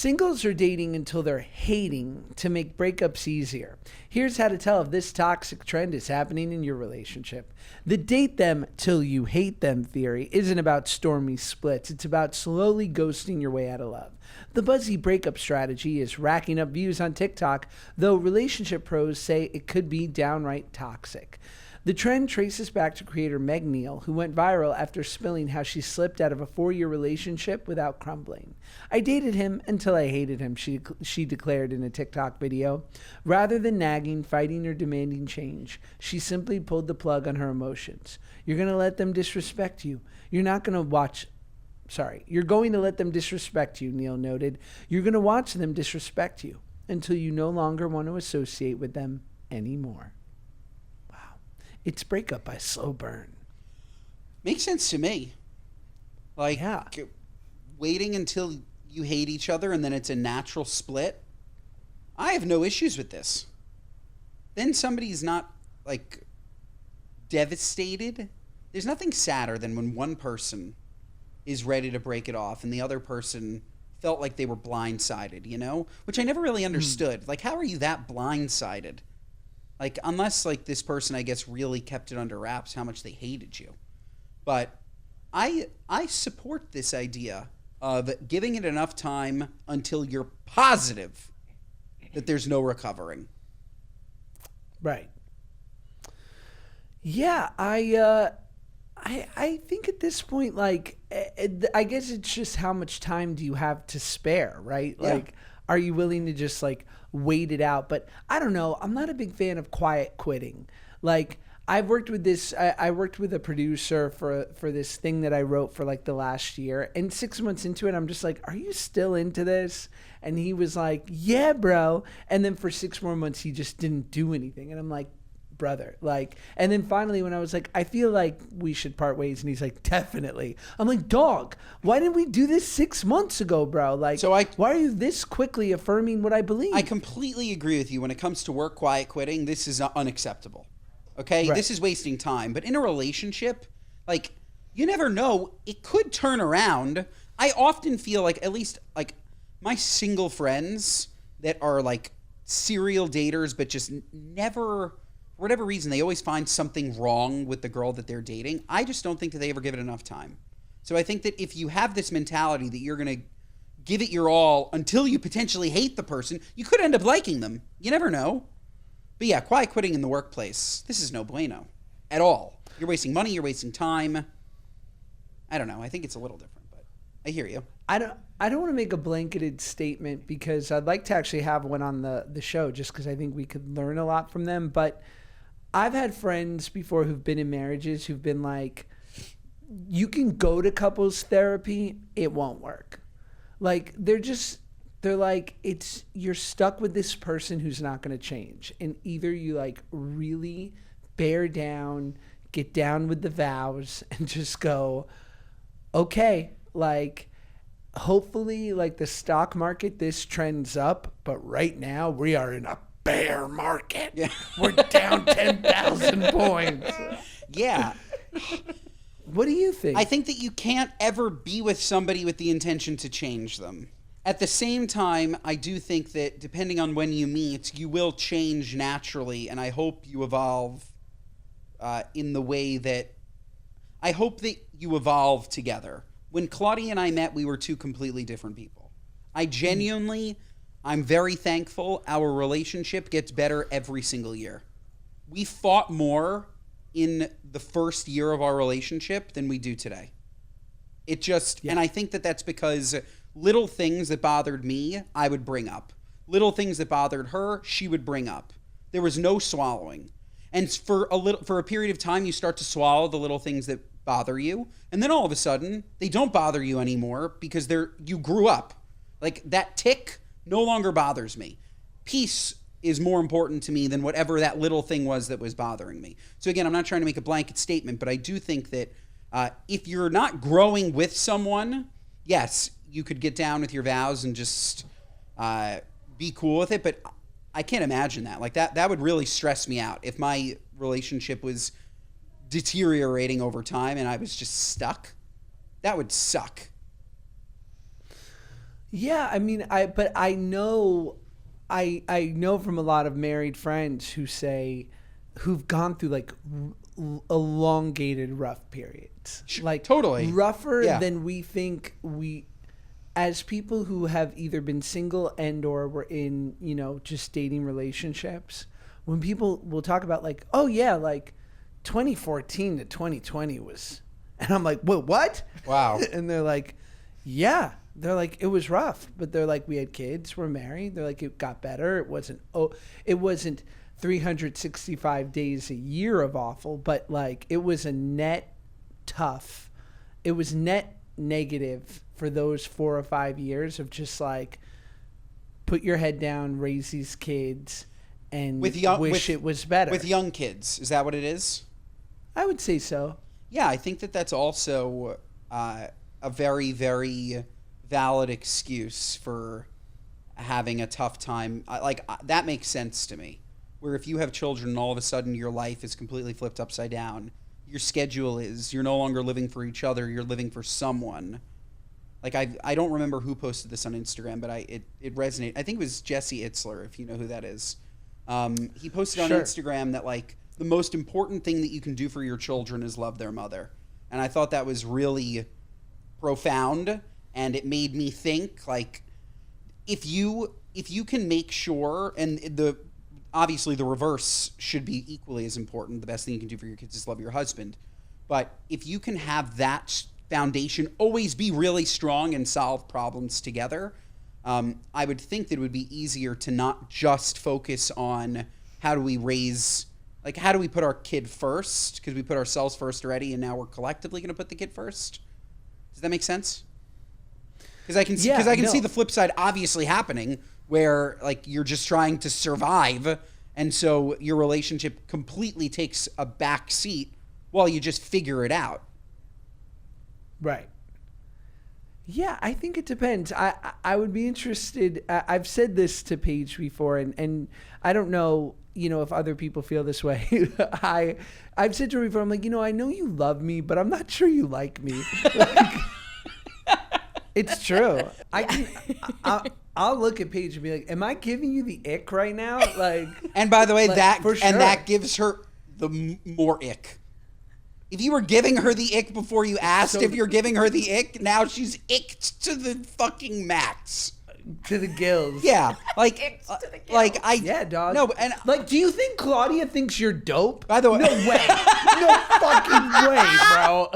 Singles are dating until they're hating to make breakups easier. Here's how to tell if this toxic trend is happening in your relationship. The date them till you hate them theory isn't about stormy splits. It's about slowly ghosting your way out of love. The buzzy breakup strategy is racking up views on TikTok, though relationship pros say it could be downright toxic. The trend traces back to creator Meg Neal, who went viral after spilling how she slipped out of a 4-year relationship without crumbling. I dated him until I hated him, she declared in a TikTok video. Rather than nagging, fighting, or demanding change, she simply pulled the plug on her emotions. You're going to let them disrespect you. You're going to let them disrespect you, Neal noted. You're going to watch them disrespect you until you no longer want to associate with them anymore. It's breakup by slow burn. Makes sense to me. Like, yeah. Waiting until you hate each other and then it's a natural split. I have no issues with this. Then somebody's not, like, devastated. There's nothing sadder than when one person is ready to break it off and the other person felt like they were blindsided, you know? Which I never really understood. Like, how are you that blindsided? Like, unless, like, this person, I guess, really kept it under wraps how much they hated you. But I support this idea of giving it enough time until you're positive that there's no recovering. Right. Yeah, I think at this point, like, I guess it's just how much time do you have to spare, right? Yeah. Like, are you willing to just, like, wait it out? But I don't know. I'm not a big fan of quiet quitting. Like, I've worked with this. I worked with a producer for this thing that I wrote for, like, the last year. And 6 months into it, I'm just like, are you still into this? And he was like, yeah, bro. And then for 6 more months, he just didn't do anything. And I'm like, brother, like, and then finally when I was like, I feel like we should part ways, and he's like, definitely. I'm like, dog, why didn't we do this 6 months ago, bro? Like, why are you this quickly affirming what I believe? I completely agree with you. When it comes to work quiet quitting, this is unacceptable. Okay? Right. This is wasting time. But in a relationship, like, you never know. It could turn around. I often feel like, at least, like, my single friends that are, like, serial daters, but just never, for whatever reason, they always find something wrong with the girl that they're dating. I just don't think that they ever give it enough time. So I think that if you have this mentality that you're going to give it your all until you potentially hate the person, you could end up liking them. You never know. But yeah, quiet quitting in the workplace, this is no bueno at all. You're wasting money, you're wasting time. I don't know. I think it's a little different, but I hear you. I don't want to make a blanketed statement because I'd like to actually have one on the show just because I think we could learn a lot from them. But I've had friends before who've been in marriages who've been like, you can go to couples therapy, it won't work. Like, they're like, you're stuck with this person who's not going to change. And either you, like, really bear down, get down with the vows, and just go, okay, like, hopefully, like, the stock market, this trends up, but right now we are in a bear market. Yeah. We're down 10,000 points. Yeah. What do you think? I think that you can't ever be with somebody with the intention to change them. At the same time, I do think that depending on when you meet, you will change naturally, and I hope you evolve in the way that... I hope that you evolve together. When Claudia and I met, we were two completely different people. I genuinely... I'm very thankful our relationship gets better every single year. We fought more in the first year of our relationship than we do today. It just, and I think that that's because little things that bothered me, I would bring up. Little things that bothered her, she would bring up. There was no swallowing. And for a period of time, you start to swallow the little things that bother you. And then all of a sudden, they don't bother you anymore because you grew up. Like, that tick no longer bothers me. Peace is more important to me than whatever that little thing was that was bothering me. So again, I'm not trying to make a blanket statement, but I do think that if you're not growing with someone, yes, you could get down with your vows and just be cool with it, but I can't imagine that. Like, that would really stress me out if my relationship was deteriorating over time and I was just stuck. That would suck. Yeah, I mean, I know, I know from a lot of married friends who've gone through like elongated rough periods, like Totally. rougher Yeah. than we think as people who have either been single and or were in, just dating relationships. When people will talk about like, oh yeah, like 2014 to 2020 was, and I'm like, whoa, what? Wow. And they're like, yeah. They're like, it was rough, but they're like, we had kids, we're married. They're like, it got better. It wasn't 365 days a year of awful, but like it was a net tough. It was net negative for those 4 or 5 years of just like, put your head down, raise these kids, and wish it was better. With young kids. Is that what it is? I would say so. Yeah, I think that's also a very, very valid excuse for having a tough time. That makes sense to me. Where if you have children and all of a sudden your life is completely flipped upside down, your schedule is, you're no longer living for each other, you're living for someone. Like I don't remember who posted this on Instagram, but it resonated. I think it was Jesse Itzler, if you know who that is. He posted on Instagram that like the most important thing that you can do for your children is love their mother. And I thought that was really profound, and it made me think like if you can make sure, and obviously the reverse should be equally as important. The best thing you can do for your kids is love your husband. But if you can have that foundation always be really strong and solve problems together, I would think that it would be easier to not just focus on how do we put our kid first, because we put ourselves first already, and now we're collectively going to put the kid first. Does that make sense? Because I can see the flip side obviously happening, where like you're just trying to survive, and so your relationship completely takes a back seat while you just figure it out. Right. Yeah, I think it depends. I would be interested. I've said this to Paige before, and I don't know, if other people feel this way. I've said to her before, I'm like, I know you love me, but I'm not sure you like me. Like, it's true. I'll look at Paige and be like, am I giving you the ick right now? Like, and by the way, for sure. and that gives her the more ick. If you were giving her the ick before you asked if you're giving her the ick, now she's icked to the fucking max. To the gills. Yeah. Yeah, dog. No, and like, do you think Claudia thinks you're dope? By the way. No way. No fucking way, bro.